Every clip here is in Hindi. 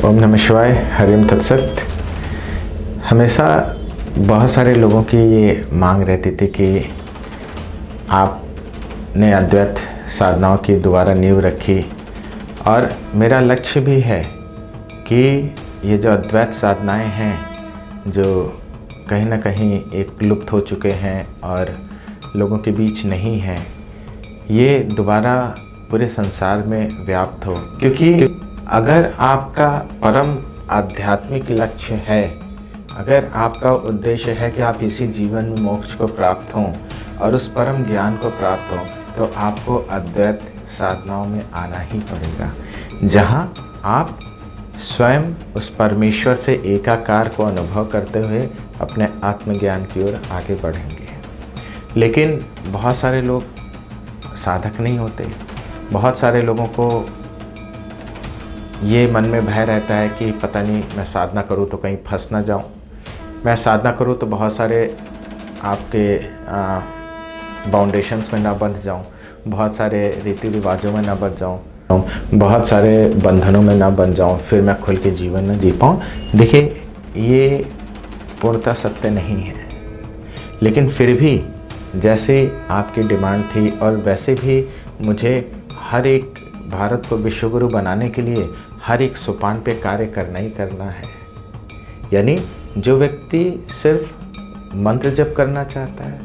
ओम नमः शिवाय, हरिम तत्सत। हमेशा बहुत सारे लोगों की ये मांग रहती थी कि आपने अद्वैत साधनाओं की दोबारा नींव रखी, और मेरा लक्ष्य भी है कि ये जो अद्वैत साधनाएं हैं जो कहीं ना कहीं एक लुप्त हो चुके हैं और लोगों के बीच नहीं हैं, ये दोबारा पूरे संसार में व्याप्त हो। क्योंकि अगर आपका परम आध्यात्मिक लक्ष्य है, अगर आपका उद्देश्य है कि आप इसी जीवन में मोक्ष को प्राप्त हों और उस परम ज्ञान को प्राप्त हों, तो आपको अद्वैत साधनाओं में आना ही पड़ेगा, जहां आप स्वयं उस परमेश्वर से एकाकार को अनुभव करते हुए अपने आत्मज्ञान की ओर आगे बढ़ेंगे। लेकिन बहुत सारे लोग साधक नहीं होते। बहुत सारे लोगों को ये मन में भय रहता है कि पता नहीं मैं साधना करूं तो कहीं फंस ना जाऊं, मैं साधना करूं तो बहुत सारे आपके बाउंडेशंस में ना बंध जाऊं, बहुत सारे रीति रिवाजों में ना बंध जाऊं, बहुत सारे बंधनों में ना बन जाऊं, फिर मैं खुल के जीवन न जी पाऊँ। देखिए, ये पूर्णतः सत्य नहीं है। लेकिन फिर भी जैसे आपकी डिमांड थी और वैसे भी मुझे हर एक भारत को विश्वगुरु बनाने के लिए हर एक सोपान पे कार्य करना ही करना है। यानी जो व्यक्ति सिर्फ मंत्र जप करना चाहता है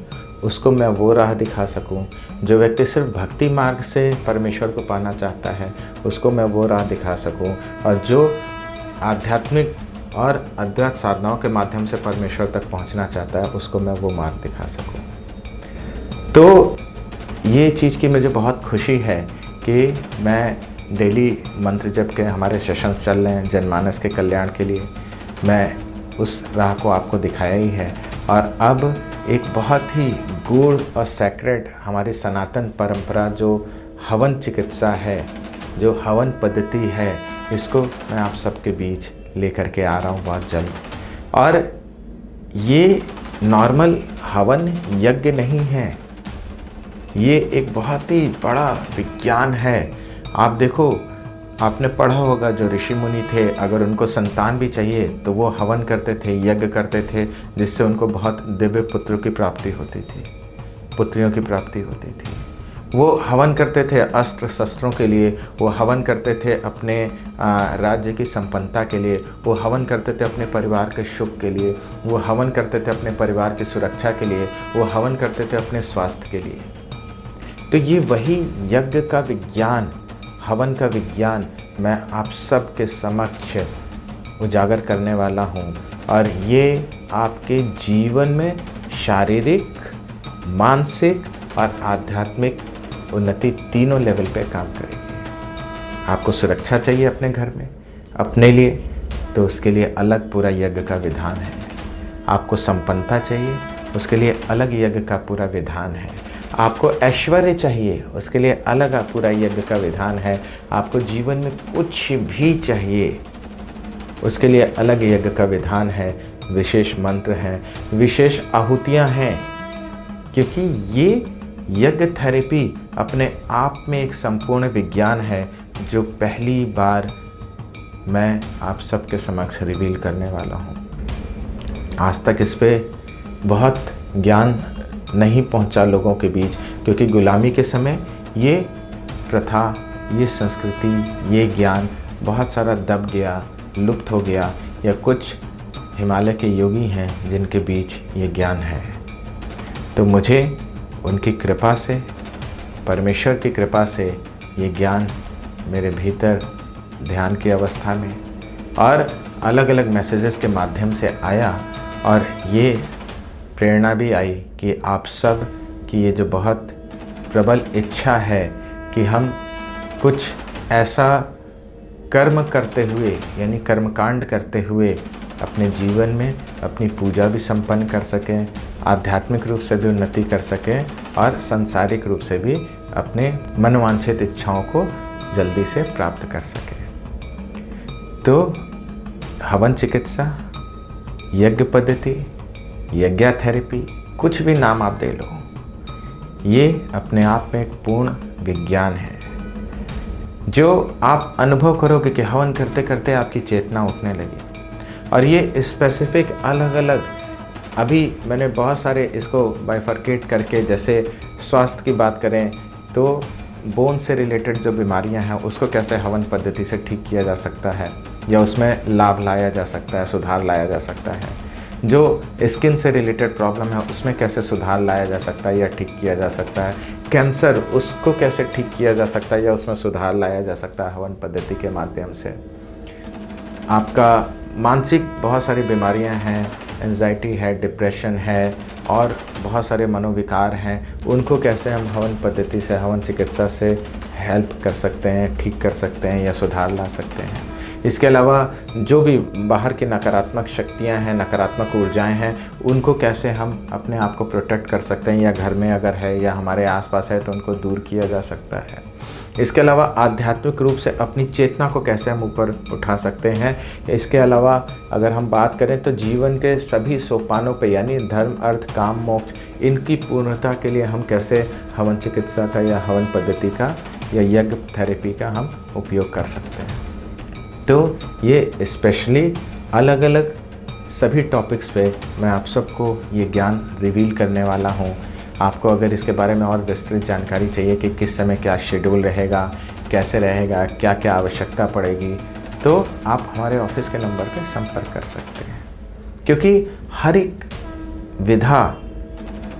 उसको मैं वो राह दिखा सकूं, जो व्यक्ति सिर्फ भक्ति मार्ग से परमेश्वर को पाना चाहता है उसको मैं वो राह दिखा सकूं, और जो आध्यात्मिक और अद्वैत साधनाओं के माध्यम से परमेश्वर तक पहुंचना चाहता है उसको मैं वो मार्ग दिखा सकूं। तो ये चीज़ की मुझे बहुत खुशी है कि मैं डेली मंत्र जप के हमारे सेशंस चल रहे हैं जनमानस के कल्याण के लिए। मैं उस राह को आपको दिखाया ही है, और अब एक बहुत ही गूढ़ और सैक्रेड हमारी सनातन परंपरा जो हवन चिकित्सा है, जो हवन पद्धति है, इसको मैं आप सबके बीच लेकर के आ रहा हूँ बहुत जल्द। और ये नॉर्मल हवन यज्ञ नहीं है, ये एक बहुत ही बड़ा विज्ञान है। आप देखो, आपने पढ़ा होगा जो ऋषि मुनि थे, अगर उनको संतान भी चाहिए तो वो हवन करते थे, यज्ञ करते थे, जिससे उनको बहुत दिव्य पुत्रों की प्राप्ति होती थी, पुत्रियों की प्राप्ति होती थी। वो हवन करते थे अस्त्र शस्त्रों के लिए, वो हवन करते थे अपने राज्य की संपन्नता के लिए, वो हवन करते थे अपने परिवार के सुख के लिए, वो हवन करते थे अपने परिवार की सुरक्षा के लिए, वो हवन करते थे अपने स्वास्थ्य के लिए। तो ये वही यज्ञ का विज्ञान, हवन का विज्ञान मैं आप सब के समक्ष उजागर करने वाला हूँ, और ये आपके जीवन में शारीरिक, मानसिक और आध्यात्मिक उन्नति तीनों लेवल पे काम करेगी। आपको सुरक्षा चाहिए अपने घर में अपने लिए, तो उसके लिए अलग पूरा यज्ञ का विधान है। आपको संपन्नता चाहिए, उसके लिए अलग यज्ञ का पूरा विधान है। आपको ऐश्वर्य चाहिए, उसके लिए अलग पूरा यज्ञ का विधान है। आपको जीवन में कुछ भी चाहिए, उसके लिए अलग यज्ञ का विधान है, विशेष मंत्र हैं, विशेष आहुतियां हैं। क्योंकि ये यज्ञ थेरेपी अपने आप में एक संपूर्ण विज्ञान है जो पहली बार मैं आप सबके समक्ष रिवील करने वाला हूँ। आज तक इस पे बहुत ज्ञान नहीं पहुंचा लोगों के बीच, क्योंकि गुलामी के समय ये प्रथा, ये संस्कृति, ये ज्ञान बहुत सारा दब गया, लुप्त हो गया, या कुछ हिमालय के योगी हैं जिनके बीच ये ज्ञान है। तो मुझे उनकी कृपा से, परमेश्वर की कृपा से ये ज्ञान मेरे भीतर ध्यान की अवस्था में और अलग अलग मैसेजेस के माध्यम से आया, और ये प्रेरणा भी आई कि आप सब की ये जो बहुत प्रबल इच्छा है कि हम कुछ ऐसा कर्म करते हुए, यानी कर्मकांड करते हुए अपने जीवन में अपनी पूजा भी संपन्न कर सकें, आध्यात्मिक रूप से भी उन्नति कर सकें, और सांसारिक रूप से भी अपने मनवांछित इच्छाओं को जल्दी से प्राप्त कर सकें। तो हवन चिकित्सा, यज्ञ पद्धति, यज्ञ थेरेपी, कुछ भी नाम आप दे लो, ये अपने आप में एक पूर्ण विज्ञान है। जो आप अनुभव करोगे कि हवन करते करते आपकी चेतना उठने लगी। और ये स्पेसिफिक अलग अलग, अभी मैंने बहुत सारे इसको बाइफरकेट करके, जैसे स्वास्थ्य की बात करें तो बोन से रिलेटेड जो बीमारियां हैं उसको कैसे हवन पद्धति से ठीक किया जा सकता है या उसमें लाभ लाया जा सकता है, सुधार लाया जा सकता है। जो स्किन से रिलेटेड प्रॉब्लम है उसमें कैसे सुधार लाया जा सकता है या ठीक किया जा सकता है। कैंसर, उसको कैसे ठीक किया जा सकता है या उसमें सुधार लाया जा सकता है हवन पद्धति के माध्यम से। आपका मानसिक बहुत सारी बीमारियां हैं, एंजाइटी है, डिप्रेशन है और बहुत सारे मनोविकार हैं, उनको कैसे हम हवन पद्धति से, हवन चिकित्सा से हेल्प कर सकते हैं, ठीक कर सकते हैं या सुधार ला सकते हैं। इसके अलावा जो भी बाहर की नकारात्मक शक्तियां हैं, नकारात्मक ऊर्जाएं हैं, उनको कैसे हम अपने आप को प्रोटेक्ट कर सकते हैं, या घर में अगर है या हमारे आसपास है तो उनको दूर किया जा सकता है। इसके अलावा आध्यात्मिक रूप से अपनी चेतना को कैसे हम ऊपर उठा सकते हैं। इसके अलावा अगर हम बात करें तो जीवन के सभी सोपानों पे, यानी धर्म, अर्थ, काम, मोक्ष, इनकी पूर्णता के लिए हम कैसे हवन चिकित्सा का या हवन पद्धति का या यज्ञ थेरेपी का हम उपयोग कर सकते हैं। तो ये स्पेशली अलग अलग सभी टॉपिक्स पे मैं आप सबको ये ज्ञान रिवील करने वाला हूँ। आपको अगर इसके बारे में और विस्तृत जानकारी चाहिए कि किस समय क्या शेड्यूल रहेगा, कैसे रहेगा, क्या क्या आवश्यकता पड़ेगी, तो आप हमारे ऑफिस के नंबर पर संपर्क कर सकते हैं। क्योंकि हर एक विधा,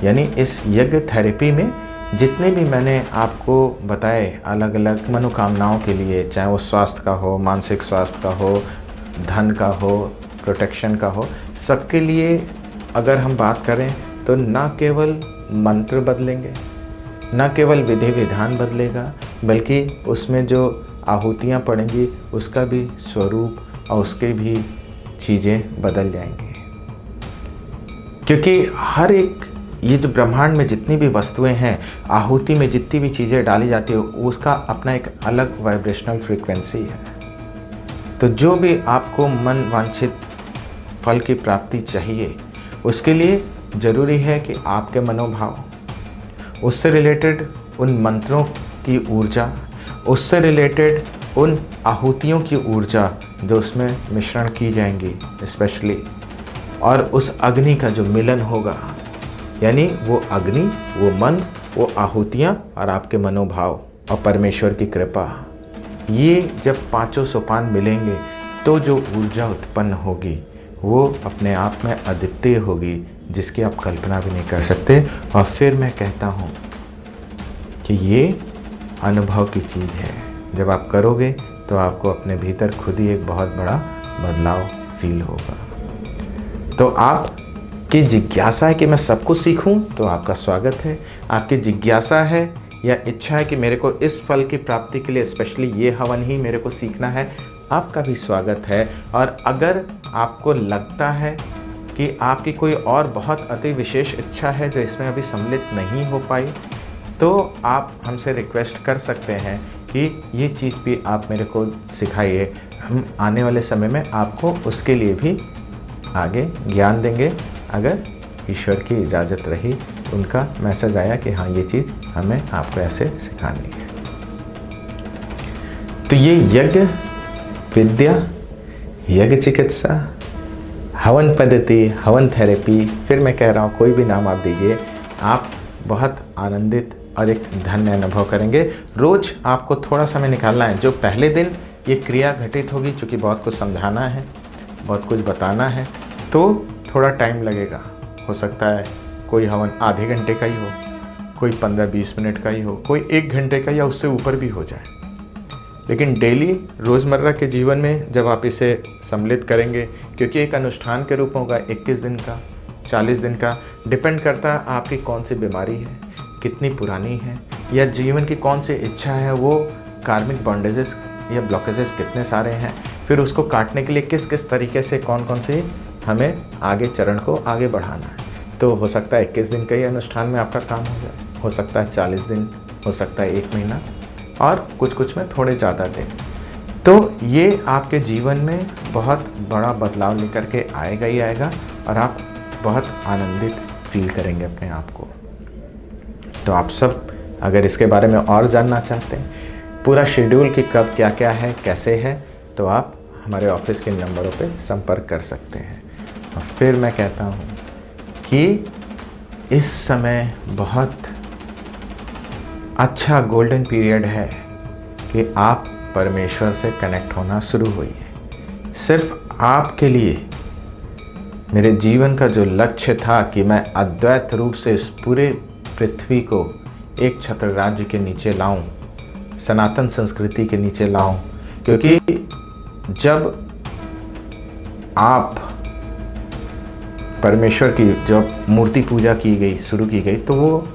यानी इस यज्ञ थेरेपी में जितने भी मैंने आपको बताए अलग अलग मनोकामनाओं के लिए, चाहे वो स्वास्थ्य का हो, मानसिक स्वास्थ्य का हो, धन का हो, प्रोटेक्शन का हो, सबके लिए अगर हम बात करें तो न केवल मंत्र बदलेंगे, न केवल विधि विधान बदलेगा, बल्कि उसमें जो आहुतियाँ पड़ेंगी उसका भी स्वरूप और उसके भी चीज़ें बदल जाएंगी। क्योंकि हर एक ये जो ब्रह्मांड में जितनी भी वस्तुएं हैं, आहुति में जितनी भी चीज़ें डाली जाती है, उसका अपना एक अलग वाइब्रेशनल फ्रीक्वेंसी है। तो जो भी आपको मन वांछित फल की प्राप्ति चाहिए, उसके लिए ज़रूरी है कि आपके मनोभाव, उससे रिलेटेड उन मंत्रों की ऊर्जा, उससे रिलेटेड उन आहुतियों की ऊर्जा जो उसमें मिश्रण की जाएंगी स्पेशली, और उस अग्नि का जो मिलन होगा, यानी वो अग्नि, वो मंत्र, वो आहुतियाँ और आपके मनोभाव और परमेश्वर की कृपा, ये जब पांचों सोपान मिलेंगे तो जो ऊर्जा उत्पन्न होगी वो अपने आप में अद्वितीय होगी, जिसकी आप कल्पना भी नहीं कर सकते। और फिर मैं कहता हूँ कि ये अनुभव की चीज़ है। जब आप करोगे तो आपको अपने भीतर खुद ही एक बहुत बड़ा बदलाव फील होगा। तो आप की जिज्ञासा है कि मैं सब कुछ सीखूं, तो आपका स्वागत है। आपकी जिज्ञासा है या इच्छा है कि मेरे को इस फल की प्राप्ति के लिए स्पेशली ये हवन ही मेरे को सीखना है, आपका भी स्वागत है। और अगर आपको लगता है कि आपकी कोई और बहुत अति विशेष इच्छा है जो इसमें अभी सम्मिलित नहीं हो पाई, तो आप हमसे रिक्वेस्ट कर सकते हैं कि ये चीज़ भी आप मेरे को सिखाइए। हम आने वाले समय में आपको उसके लिए भी आगे ज्ञान देंगे, अगर ईश्वर की इजाज़त रही, उनका मैसेज आया कि हाँ ये चीज़ हमें आपको ऐसे सिखानी है। तो ये यज्ञ विद्या, यज्ञ चिकित्सा, हवन पद्धति, हवन थेरेपी, फिर मैं कह रहा हूँ कोई भी नाम आप दीजिए, आप बहुत आनंदित और एक धन्य अनुभव करेंगे। रोज़ आपको थोड़ा समय निकालना है। जो पहले दिन ये क्रिया घटित होगी, चूँकि बहुत कुछ समझाना है, बहुत कुछ बताना है, तो थोड़ा टाइम लगेगा। हो सकता है कोई हवन आधे घंटे का ही हो, कोई 15-20 मिनट का ही हो, कोई 1 घंटे का या उससे ऊपर भी हो जाए। लेकिन डेली रोज़मर्रा के जीवन में जब आप इसे सम्मिलित करेंगे, क्योंकि एक अनुष्ठान के रूप में होगा, 21 दिन का, 40 दिन का, डिपेंड करता है आपकी कौन सी बीमारी है, कितनी पुरानी है, या जीवन की कौन सी इच्छा है, वो कार्मिक बॉन्डेजेस या ब्लॉकेजेस कितने सारे हैं, फिर उसको काटने के लिए किस किस तरीके से कौन कौन से हमें आगे चरण को आगे बढ़ाना है। तो हो सकता है 21 दिन का ही अनुष्ठान में आपका काम हो जाए, हो सकता है 40 दिन, हो सकता है 1 महीना, और कुछ में थोड़े ज़्यादा दिन। तो ये आपके जीवन में बहुत बड़ा बदलाव लेकर के आएगा ही आएगा, और आप बहुत आनंदित फील करेंगे अपने आप को। तो आप सब अगर इसके बारे में और जानना चाहते हैं पूरा शेड्यूल कि कब क्या क्या है, कैसे है, तो आप हमारे ऑफिस के नंबरों पे संपर्क कर सकते हैं। और फिर मैं कहता हूँ कि इस समय बहुत अच्छा गोल्डन पीरियड है कि आप परमेश्वर से कनेक्ट होना शुरू होइए। सिर्फ आपके लिए मेरे जीवन का जो लक्ष्य था कि मैं अद्वैत रूप से इस पूरे पृथ्वी को एक छत्र राज्य के नीचे लाऊं, सनातन संस्कृति के नीचे लाऊं, क्योंकि जब आप परमेश्वर की जब मूर्ति पूजा की गई, शुरू की गई, तो वो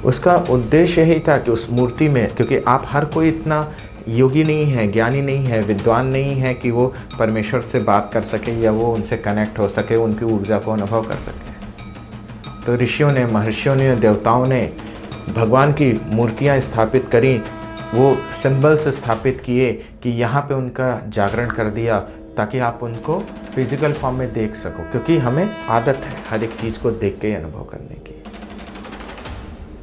उसका उद्देश्य यही था कि उस मूर्ति में, क्योंकि आप हर कोई इतना योगी नहीं है, ज्ञानी नहीं है, विद्वान नहीं है कि वो परमेश्वर से बात कर सके या वो उनसे कनेक्ट हो सके, उनकी ऊर्जा को अनुभव कर सके। तो ऋषियों ने, महर्षियों ने, देवताओं ने भगवान की मूर्तियां स्थापित करी, वो सिंबल्स स्थापित किए कि यहाँ पे उनका जागरण कर दिया ताकि आप उनको फिजिकल फॉर्म में देख सको, क्योंकि हमें आदत है हर एक चीज़ को देख के अनुभव करने की।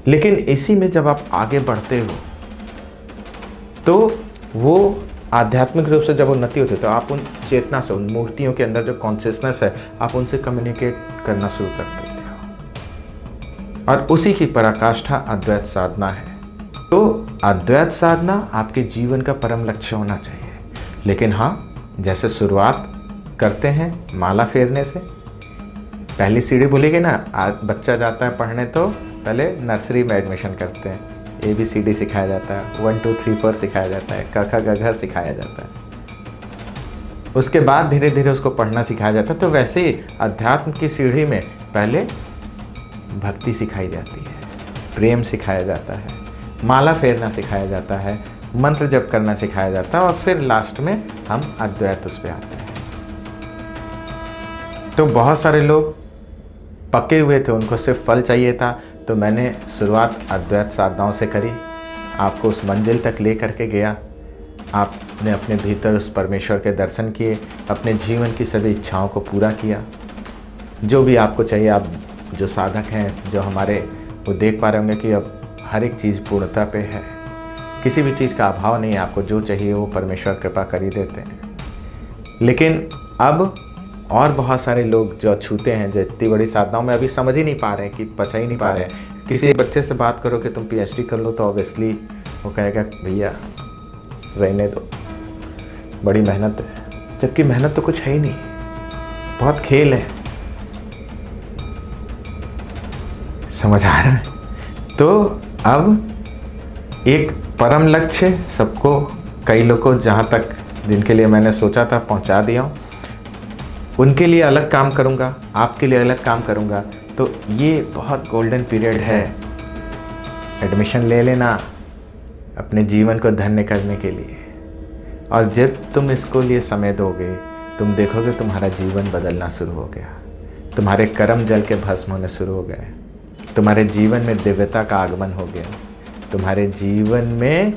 लेकिन इसी में जब आप आगे बढ़ते हो तो वो आध्यात्मिक रूप से जब उन्नति होती है तो आप उन चेतना से, उन मूर्तियों के अंदर जो कॉन्शियसनेस है, आप उनसे कम्युनिकेट करना शुरू कर देते हो। और उसी की पराकाष्ठा अद्वैत साधना है। तो अद्वैत साधना आपके जीवन का परम लक्ष्य होना चाहिए। लेकिन हाँ, जैसे शुरुआत करते हैं माला फेरने से, पहली सीढ़ी बोलेगी ना, बच्चा जाता है पढ़ने तो पहले नर्सरी में एडमिशन करते हैं, ABCD सिखाया जाता है, 1 2 3 4 सिखाया जाता है, क ख ग घ सिखाया जाता है। उसके बाद धीरे धीरे उसको पढ़ना सिखाया जाता है। तो वैसे ही अध्यात्म की सीढ़ी में पहले भक्ति सिखाई जाती है, प्रेम सिखाया जाता है, माला फेरना सिखाया जाता है, मंत्र जप करना सिखाया जाता है, और फिर लास्ट में हम अद्वैत उस पर आते हैं। तो बहुत सारे लोग पके हुए थे, उनको सिर्फ फल चाहिए था, तो मैंने शुरुआत अद्वैत साधनाओं से करी, आपको उस मंजिल तक ले करके गया। आपने अपने भीतर उस परमेश्वर के दर्शन किए, अपने जीवन की सभी इच्छाओं को पूरा किया। जो भी आपको चाहिए, आप जो साधक हैं, जो हमारे, वो देख पा रहे होंगे कि अब हर एक चीज़ पूर्णता पे है, किसी भी चीज़ का अभाव नहीं है। आपको जो चाहिए वो परमेश्वर कृपा कर ही देते हैं। लेकिन अब और बहुत सारे लोग जो छूते हैं, जो इतनी बड़ी साधनाओं में अभी समझ ही नहीं पा रहे हैं, कि पचा ही नहीं पा रहे हैं। किसी बच्चे से बात करो कि तुम PhD कर लो, तो ऑब्वियसली वो कहेगा भैया रहने दो, बड़ी मेहनत है। जबकि मेहनत तो कुछ है ही नहीं, बहुत खेल है। समझ आ रहा है? तो अब एक परम लक्ष्य सबको, कई लोगों को जहाँ तक जिनके लिए मैंने सोचा था पहुँचा दिया हूँ, उनके लिए अलग काम करूँगा, आपके लिए अलग काम करूँगा। तो ये बहुत गोल्डन पीरियड है, एडमिशन ले लेना अपने जीवन को धन्य करने के लिए। और जब तुम इसको लिए समय दोगे, तुम देखोगे तुम्हारा जीवन बदलना शुरू हो गया, तुम्हारे कर्म जल के भस्म होने शुरू हो गए, तुम्हारे जीवन में दिव्यता का आगमन हो गया, तुम्हारे जीवन में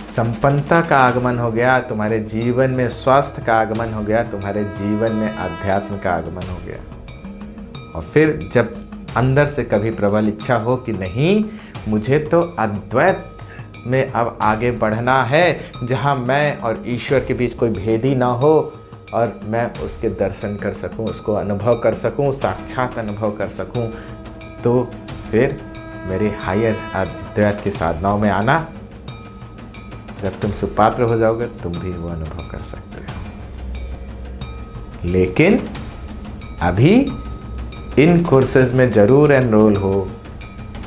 संपन्नता का आगमन हो गया, तुम्हारे जीवन में स्वास्थ्य का आगमन हो गया, तुम्हारे जीवन में अध्यात्म का आगमन हो गया। और फिर जब अंदर से कभी प्रबल इच्छा हो कि नहीं, मुझे तो अद्वैत में अब आगे बढ़ना है, जहाँ मैं और ईश्वर के बीच कोई भेद ही ना हो, और मैं उसके दर्शन कर सकूं, उसको अनुभव कर सकूं, साक्षात अनुभव कर सकूं, तो फिर मेरे हायर अद्वैत की साधनाओं में आना। जब तुम सुपात्र हो जाओगे, तुम भी वो अनुभव कर सकते हो। लेकिन अभी इन कोर्सेज में जरूर एनरोल हो।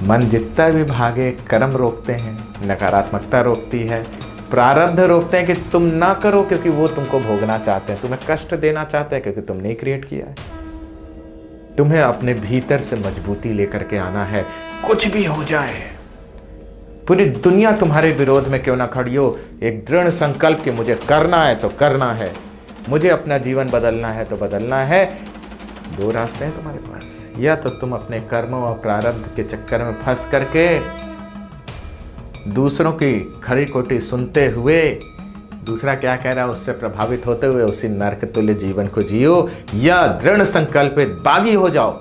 मन जितना भी भागे, कर्म रोकते हैं, नकारात्मकता रोकती है, प्रारब्ध रोकते हैं कि तुम ना करो, क्योंकि वो तुमको भोगना चाहते हैं, तुम्हें कष्ट देना चाहते हैं, क्योंकि तुमने ही क्रिएट किया है। तुम्हें अपने भीतर से मजबूती लेकर के आना है। कुछ भी हो जाए, पूरी दुनिया तुम्हारे विरोध में क्यों ना खड़ी हो, एक दृढ़ संकल्प कि मुझे करना है तो करना है, मुझे अपना जीवन बदलना है तो बदलना है। दो रास्ते हैं तुम्हारे पास, या तो तुम अपने कर्मों और प्रारब्ध के चक्कर में फंस करके दूसरों की खड़ी कोटी सुनते हुए, दूसरा क्या कह रहा है उससे प्रभावित होते हुए उसी नरक तुल्य जीवन को जियो, या दृढ़ संकल्पित बागी हो जाओ।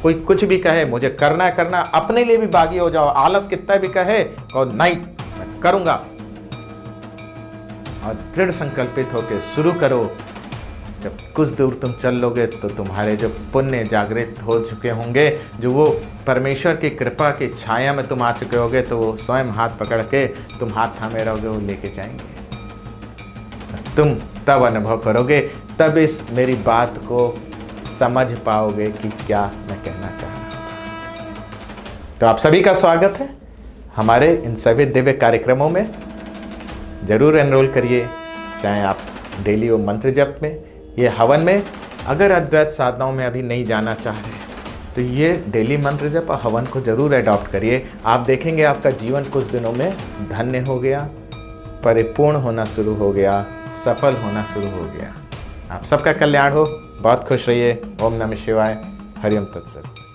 कोई कुछ भी कहे मुझे करना है करना, अपने लिए भी बागी हो जाओ। आलस कितना भी कहे और नहीं मैं करूंगा, और दृढ़ संकल्पित होकर शुरू करो। जब कुछ दूर तुम चल लोगे तो तुम्हारे जो पुण्य जागृत हो चुके होंगे, जो वो परमेश्वर की कृपा की छाया में तुम आ चुके होगे, तो वो स्वयं हाथ पकड़ के तुम हाथ थामे रहोगे, वो लेके जाएंगे। तुम तब अनुभव करोगे, तब इस मेरी बात को समझ पाओगे कि क्या मैं कहना चाह रहा हूँ। तो आप सभी का स्वागत है हमारे इन सभी दिव्य कार्यक्रमों में। जरूर एनरोल करिए, चाहे आप डेली वो मंत्र जप में, ये हवन में। अगर अद्वैत साधनाओं में अभी नहीं जाना चाह रहे तो ये डेली मंत्र जप और हवन को जरूर अडॉप्ट करिए। आप देखेंगे आपका जीवन कुछ दिनों में धन्य हो गया, परिपूर्ण होना शुरू हो गया, सफल होना शुरू हो गया। आप सबका कल्याण हो, बहुत खुश रहिए। ओम नमः शिवाय। हरिओम तत्सत।